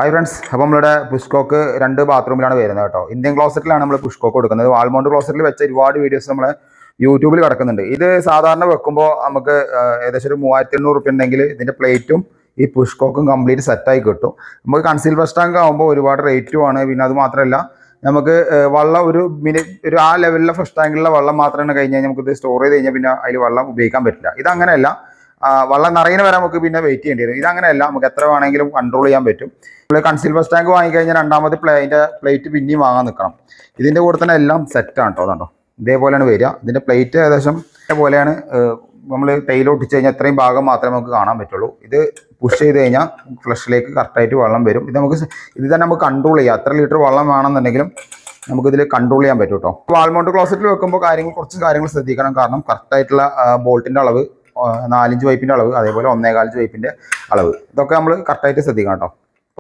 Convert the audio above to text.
Hi friends, അപ്പോൾ നമ്മളുടെ പുഷ്കോക്ക് 2 ബാത്റൂമിലാണ് വരുന്നത് കേട്ടോ. ഇന്ത്യൻ ക്ലോസറ്റിലാണ് നമ്മൾ പുഷ്കോക്ക് കൊടുക്കുന്നത്. വാൾമൗണ്ട് ക്ലോസറ്റിൽ വെച്ച ഒരുപാട് വീഡിയോസ് നമ്മൾ യൂട്യൂബിൽ കിടക്കുന്നുണ്ട്. ഇത് സാധാരണ വെക്കുമ്പോൾ നമുക്ക് ഏകദേശം ഒരു 3800 റുപ്യ ഉണ്ടെങ്കിൽ ഇതിൻ്റെ പ്ലേറ്റും ഈ പുഷ്കോക്കും കംപ്ലീറ്റ് സെറ്റായി കിട്ടും. നമുക്ക് കൺസീൽ ഫസ്റ്റ് ടാങ്ക് ആകുമ്പോൾ ഒരുപാട് റേറ്റുമാണ്. പിന്നെ അത് മാത്രമല്ല നമുക്ക് വെള്ളം ഒരു ആ ലെവലിലെ ഫസ്റ്റ് ടാങ്കിലുള്ള വെള്ളം മാത്രമാണ് കഴിഞ്ഞാൽ നമുക്കിത് സ്റ്റോർ ചെയ്ത് കഴിഞ്ഞാൽ പിന്നെ അതിൽ വെള്ളം ഉപയോഗിക്കാൻ പറ്റില്ല. ഇതങ്ങനെയല്ല, വെള്ളം നിറയുന്ന വരെ നമുക്ക് പിന്നെ വെയിറ്റ് ചെയ്യേണ്ടി വരും. ഇതങ്ങനെയല്ല, നമുക്ക് എത്ര വേണമെങ്കിലും കൺട്രോൾ ചെയ്യാൻ പറ്റും. നമ്മൾ കൺസീൽ ഫസ്റ്റ് ടാങ്ക് വാങ്ങിക്കഴിഞ്ഞാൽ രണ്ടാമത് അതിൻ്റെ പ്ലേറ്റ് പിന്നെയും വാങ്ങാൻ നിൽക്കണം. ഇതിൻ്റെ കൂടെ തന്നെ എല്ലാം സെറ്റാണ് കേട്ടോ. അതുണ്ടോ, ഇതേപോലെയാണ് വരിക. ഇതിൻ്റെ പ്ലേറ്റ് ഏകദേശം ഇതേപോലെയാണ്. നമ്മൾ ടൈൽ ഒട്ടിച്ച് കഴിഞ്ഞാൽ ഇത്രയും ഭാഗം മാത്രമേ നമുക്ക് കാണാൻ പറ്റുള്ളൂ. ഇത് പുഷ് ചെയ്ത് കഴിഞ്ഞാൽ ഫ്ലഷിലേക്ക് കറക്റ്റായിട്ട് വെള്ളം വരും. ഇത് തന്നെ നമുക്ക് കൺട്രോൾ ചെയ്യാം. എത്ര ലിറ്റർ വെള്ളം വേണമെന്നുണ്ടെങ്കിലും നമുക്കിതിൽ കൺട്രോൾ ചെയ്യാൻ പറ്റും കേട്ടോ. വാൾമൗണ്ട് ക്ലോസറ്റിൽ വെക്കുമ്പോൾ കുറച്ച് കാര്യങ്ങൾ ശ്രദ്ധിക്കണം. കാരണം കറക്റ്റായിട്ടുള്ള ബോൾട്ടിൻ്റെ അളവ്, 4 ഇഞ്ച് പൈപ്പിൻ്റെ അളവ്, അതേപോലെ 1.25 ഇഞ്ച് പൈപ്പിൻ്റെ അളവ്, ഇതൊക്കെ നമ്മൾ കറക്റ്റായിട്ട് ശ്രദ്ധിക്കണം കേട്ടോ.